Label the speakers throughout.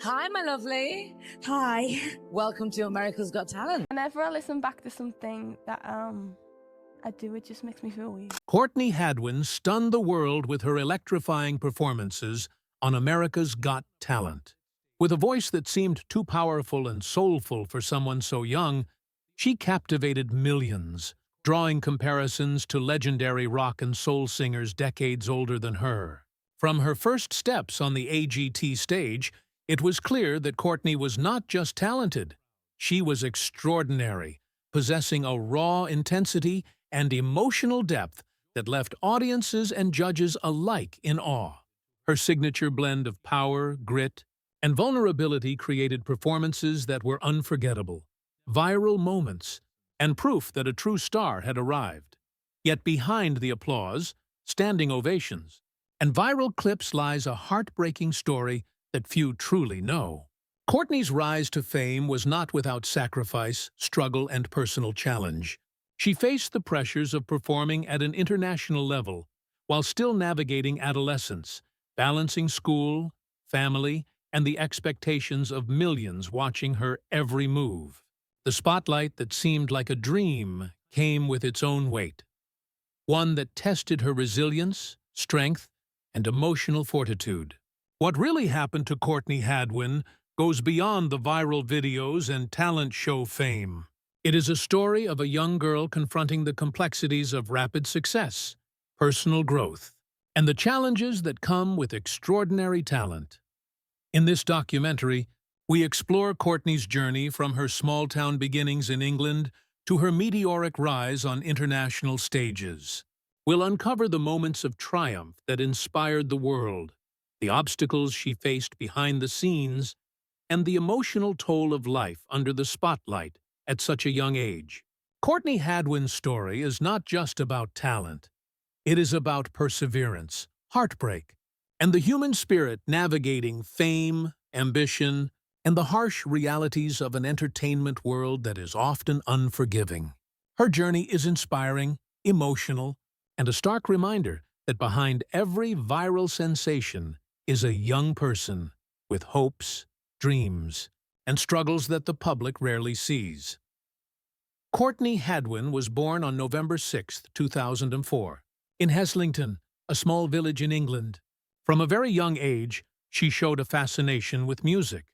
Speaker 1: Hi, my lovely.
Speaker 2: Hi.
Speaker 1: Welcome to America's Got Talent.
Speaker 3: Whenever I listen back to something that I do, it just makes me feel weird.
Speaker 4: Courtney Hadwin stunned the world with her electrifying performances on America's Got Talent. With a voice that seemed too powerful and soulful for someone so young, she captivated millions, drawing comparisons to legendary rock and soul singers decades older than her. From her first steps on the AGT stage, it was clear that Courtney was not just talented. She was extraordinary, possessing a raw intensity and emotional depth that left audiences and judges alike in awe. Her signature blend of power, grit, and vulnerability created performances that were unforgettable, viral moments, and proof that a true star had arrived. Yet behind the applause, standing ovations, and viral clips lies a heartbreaking story that few truly know. Courtney's rise to fame was not without sacrifice, struggle, and personal challenge. She faced the pressures of performing at an international level while still navigating adolescence, balancing school, family, and the expectations of millions watching her every move. The spotlight that seemed like a dream came with its own weight, one that tested her resilience, strength, and emotional fortitude. What really happened to Courtney Hadwin goes beyond the viral videos and talent show fame. It is a story of a young girl confronting the complexities of rapid success, personal growth, and the challenges that come with extraordinary talent. In this documentary, we explore Courtney's journey from her small-town beginnings in England to her meteoric rise on international stages. We'll uncover the moments of triumph that inspired the world, the obstacles she faced behind the scenes, and the emotional toll of life under the spotlight at such a young age. Courtney Hadwin's story is not just about talent. It is about perseverance, heartbreak, and the human spirit navigating fame, ambition, and the harsh realities of an entertainment world that is often unforgiving. Her journey is inspiring, emotional, and a stark reminder that behind every viral sensation is a young person with hopes, dreams, and struggles that the public rarely sees. Courtney Hadwin was born on November 6, 2004, in Heslington, a small village in England. From a very young age, she showed a fascination with music,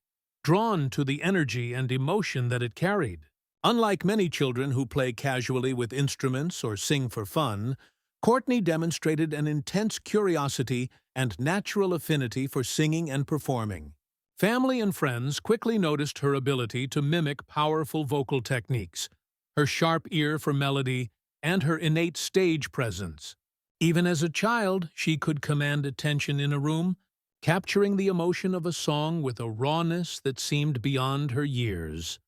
Speaker 4: drawn to the energy and emotion that it carried. Unlike many children who play casually with instruments or sing for fun, Courtney demonstrated an intense curiosity and natural affinity for singing and performing. Family and friends quickly noticed her ability to mimic powerful vocal techniques, her sharp ear for melody, and her innate stage presence. Even as a child, she could command attention in a room, capturing the emotion of a song with a rawness that seemed beyond her years.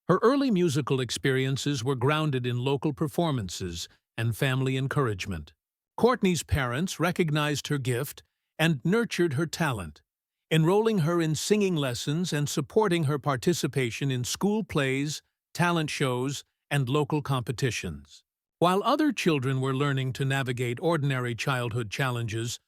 Speaker 4: Her early musical experiences were grounded in local performances and family encouragement. Courtney's parents recognized her gift and nurtured her talent, enrolling her in singing lessons and supporting her participation in school plays, talent shows, and local competitions. While other children were learning to navigate ordinary childhood challenges,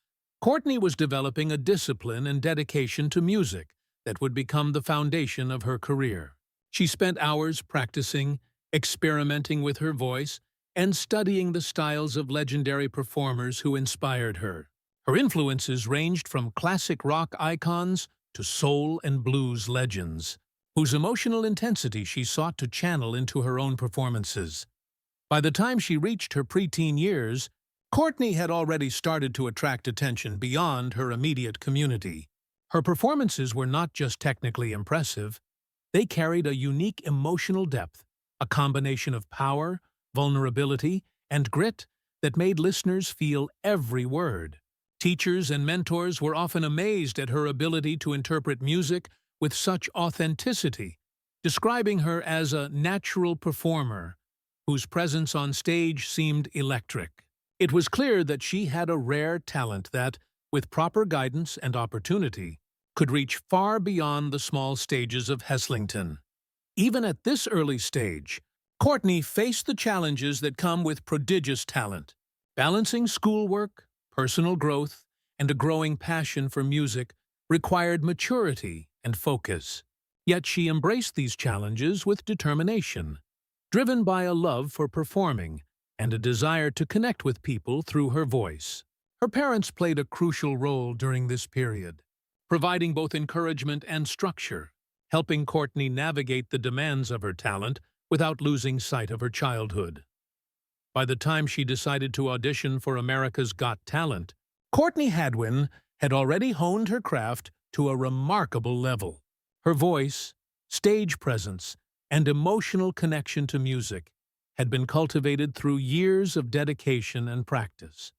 Speaker 4: Courtney was developing a discipline and dedication to music that would become the foundation of her career. She spent hours practicing, experimenting with her voice, and studying the styles of legendary performers who inspired her. Her influences ranged from classic rock icons to soul and blues legends, whose emotional intensity she sought to channel into her own performances. By the time she reached her preteen years, Courtney had already started to attract attention beyond her immediate community. Her performances were not just technically impressive, they carried a unique emotional depth, a combination of power, vulnerability, and grit that made listeners feel every word. Teachers and mentors were often amazed at her ability to interpret music with such authenticity, describing her as a natural performer whose presence on stage seemed electric. It was clear that she had a rare talent that, with proper guidance and opportunity, could reach far beyond the small stages of Heslington. Even at this early stage, Courtney faced the challenges that come with prodigious talent. Balancing schoolwork, personal growth, and a growing passion for music required maturity and focus. Yet she embraced these challenges with determination, driven by a love for performing and a desire to connect with people through her voice. Her parents played a crucial role during this period, providing both encouragement and structure, helping Courtney navigate the demands of her talent without losing sight of her childhood. By the time she decided to audition for America's Got Talent, Courtney Hadwin had already honed her craft to a remarkable level. Her voice, stage presence, and emotional connection to music had been cultivated through years of dedication and practice,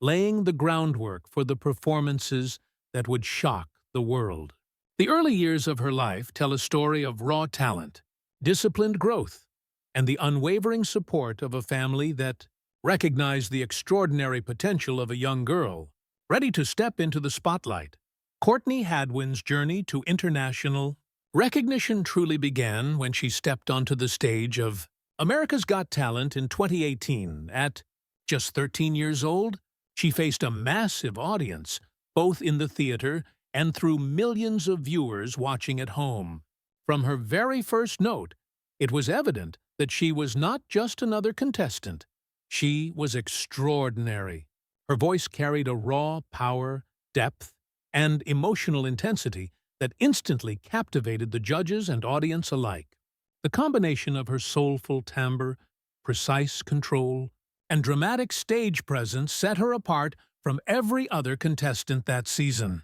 Speaker 4: laying the groundwork for the performances that would shock the world. The early years of her life tell a story of raw talent, disciplined growth, and the unwavering support of a family that recognized the extraordinary potential of a young girl, ready to step into the spotlight. Courtney Hadwin's journey to international recognition truly began when she stepped onto the stage of America's Got Talent in 2018. At just 13 years old, she faced a massive audience, both in the theater and through millions of viewers watching at home. From her very first note, it was evident that she was not just another contestant. She was extraordinary. Her voice carried a raw power, depth, and emotional intensity that instantly captivated the judges and audience alike. The combination of her soulful timbre, precise control, and dramatic stage presence set her apart from every other contestant that season.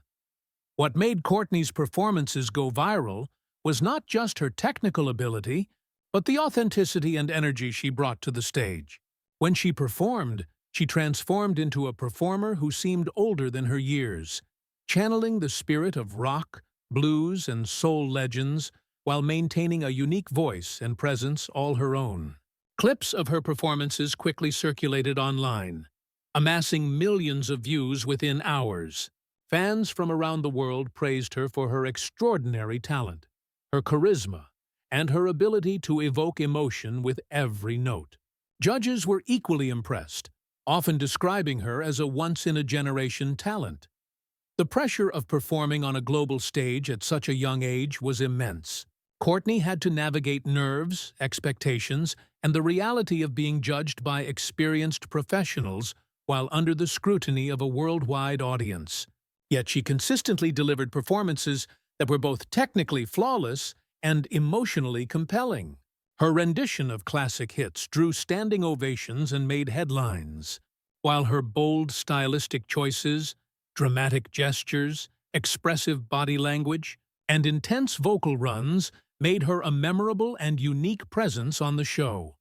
Speaker 4: What made Courtney's performances go viral was not just her technical ability, but the authenticity and energy she brought to the stage. When she performed, she transformed into a performer who seemed older than her years, channeling the spirit of rock, blues, and soul legends while maintaining a unique voice and presence all her own. Clips of her performances quickly circulated online, amassing millions of views within hours. Fans from around the world praised her for her extraordinary talent, her charisma, and her ability to evoke emotion with every note. Judges were equally impressed, often describing her as a once-in-a-generation talent. The pressure of performing on a global stage at such a young age was immense. Courtney had to navigate nerves, expectations, and the reality of being judged by experienced professionals while under the scrutiny of a worldwide audience. Yet she consistently delivered performances that were both technically flawless and emotionally compelling. Her rendition of classic hits drew standing ovations and made headlines, while her bold stylistic choices, dramatic gestures, expressive body language, and intense vocal runs made her a memorable and unique presence on the show.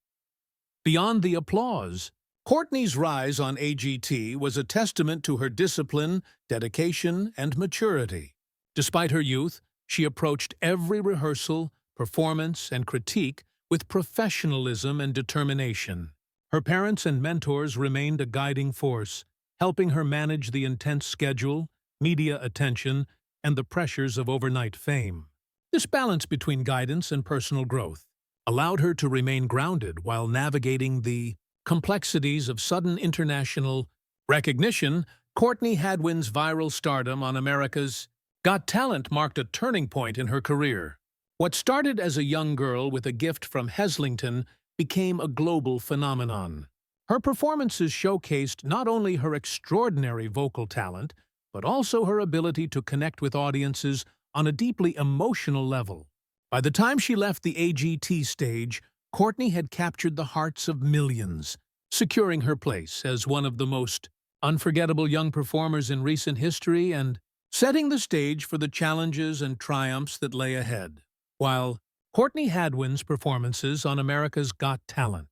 Speaker 4: Beyond the applause, Courtney's rise on AGT was a testament to her discipline, dedication, and maturity. Despite her youth, she approached every rehearsal, performance, and critique with professionalism and determination. Her parents and mentors remained a guiding force, helping her manage the intense schedule, media attention, and the pressures of overnight fame. This balance between guidance and personal growth allowed her to remain grounded while navigating the complexities of sudden international recognition. Courtney Hadwin's viral stardom on America's Got Talent marked a turning point in her career. What started as a young girl with a gift from Heslington became a global phenomenon. Her performances showcased not only her extraordinary vocal talent, but also her ability to connect with audiences on a deeply emotional level. By the time she left the AGT stage, Courtney had captured the hearts of millions, securing her place as one of the most unforgettable young performers in recent history and setting the stage for the challenges and triumphs that lay ahead. While Courtney Hadwin's performances on America's Got Talent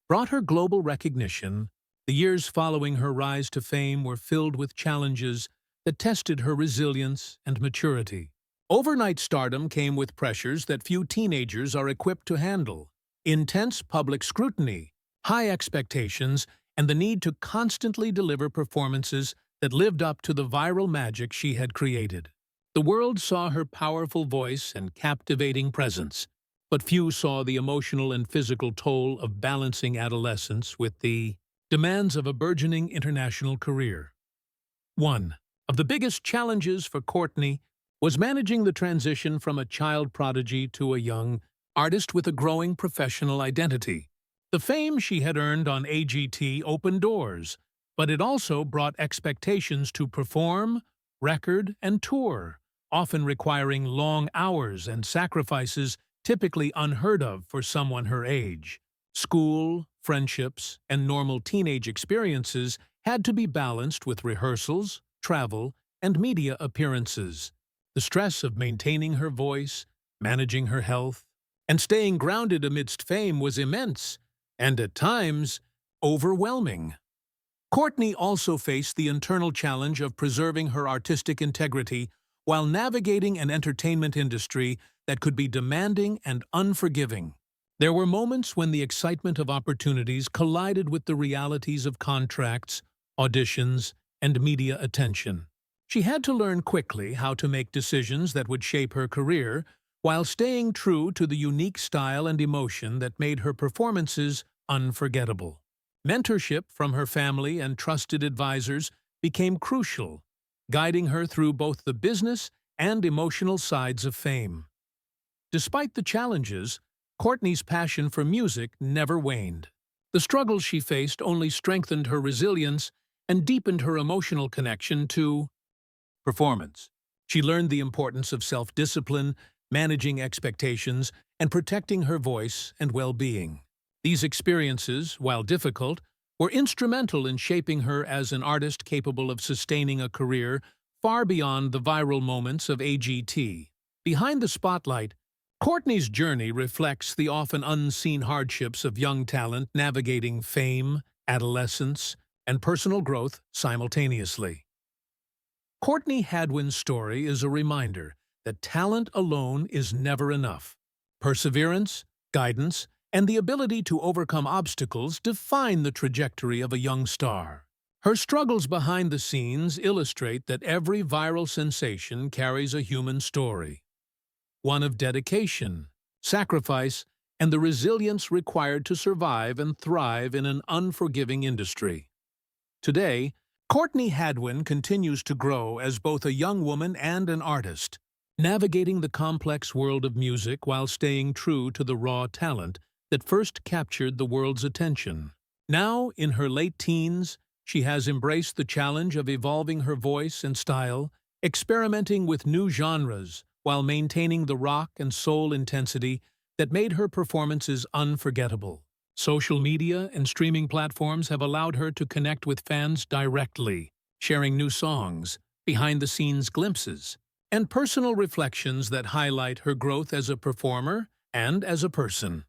Speaker 4: brought her global recognition, the years following her rise to fame were filled with challenges that tested her resilience and maturity. Overnight stardom came with pressures that few teenagers are equipped to handle: intense public scrutiny, high expectations, and the need to constantly deliver performances that lived up to the viral magic she had created. The world saw her powerful voice and captivating presence, but few saw the emotional and physical toll of balancing adolescence with the demands of a burgeoning international career. One of the biggest challenges for Courtney was managing the transition from a child prodigy to a young artist with a growing professional identity. The fame she had earned on AGT opened doors, but it also brought expectations to perform, record, and tour, often requiring long hours and sacrifices typically unheard of for someone her age. School, friendships, and normal teenage experiences had to be balanced with rehearsals, travel, and media appearances. The stress of maintaining her voice, managing her health, and staying grounded amidst fame was immense, and at times, overwhelming. Courtney also faced the internal challenge of preserving her artistic integrity while navigating an entertainment industry that could be demanding and unforgiving. There were moments when the excitement of opportunities collided with the realities of contracts, auditions, and media attention. She had to learn quickly how to make decisions that would shape her career while staying true to the unique style and emotion that made her performances unforgettable. Mentorship from her family and trusted advisors became crucial, guiding her through both the business and emotional sides of fame. Despite the challenges, Courtney's passion for music never waned. The struggles she faced only strengthened her resilience and deepened her emotional connection to performance. She learned the importance of self-discipline, managing expectations, and protecting her voice and well-being. These experiences, while difficult, were instrumental in shaping her as an artist capable of sustaining a career far beyond the viral moments of AGT. Behind the spotlight, Courtney's journey reflects the often unseen hardships of young talent navigating fame, adolescence, and personal growth simultaneously. Courtney Hadwin's story is a reminder that talent alone is never enough. Perseverance, guidance, and the ability to overcome obstacles define the trajectory of a young star. Her struggles behind the scenes illustrate that every viral sensation carries a human story, one of dedication, sacrifice, and the resilience required to survive and thrive in an unforgiving industry. Today, Courtney Hadwin continues to grow as both a young woman and an artist, navigating the complex world of music while staying true to the raw talent that first captured the world's attention. Now, in her late teens, she has embraced the challenge of evolving her voice and style, experimenting with new genres while maintaining the rock and soul intensity that made her performances unforgettable. Social media and streaming platforms have allowed her to connect with fans directly, sharing new songs, behind-the-scenes glimpses, and personal reflections that highlight her growth as a performer and as a person.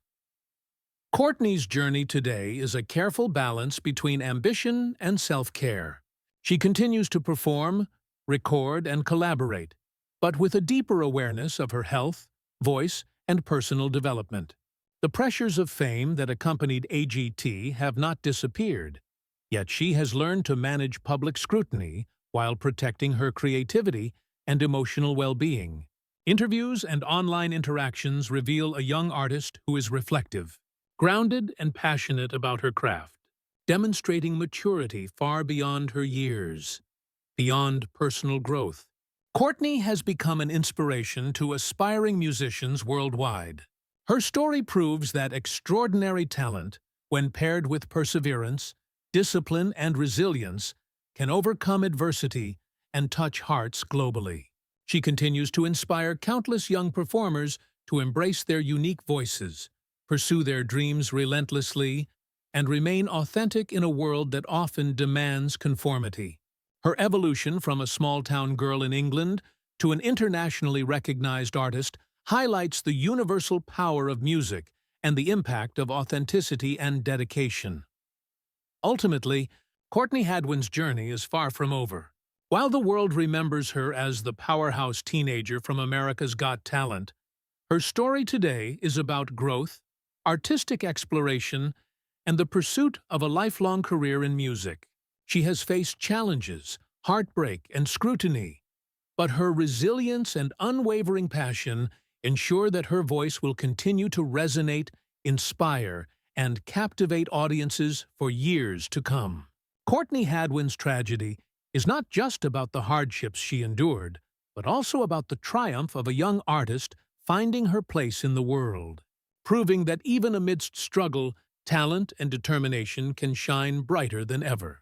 Speaker 4: Courtney's journey today is a careful balance between ambition and self-care. She continues to perform, record, and collaborate, but with a deeper awareness of her health, voice, and personal development. The pressures of fame that accompanied AGT have not disappeared, yet she has learned to manage public scrutiny while protecting her creativity and emotional well-being. Interviews and online interactions reveal a young artist who is reflective, grounded, and passionate about her craft, demonstrating maturity far beyond her years, beyond personal growth. Courtney has become an inspiration to aspiring musicians worldwide. Her story proves that extraordinary talent, when paired with perseverance, discipline, and resilience, can overcome adversity and touch hearts globally. She continues to inspire countless young performers to embrace their unique voices, pursue their dreams relentlessly, and remain authentic in a world that often demands conformity. Her evolution from a small-town girl in England to an internationally recognized artist highlights the universal power of music and the impact of authenticity and dedication. Ultimately, Courtney Hadwin's journey is far from over. While the world remembers her as the powerhouse teenager from America's Got Talent, her story today is about growth, artistic exploration, and the pursuit of a lifelong career in music. She has faced challenges, heartbreak, and scrutiny, but her resilience and unwavering passion ensure that her voice will continue to resonate, inspire, and captivate audiences for years to come. Courtney Hadwin's tragedy is not just about the hardships she endured, but also about the triumph of a young artist finding her place in the world, proving that even amidst struggle, talent and determination can shine brighter than ever.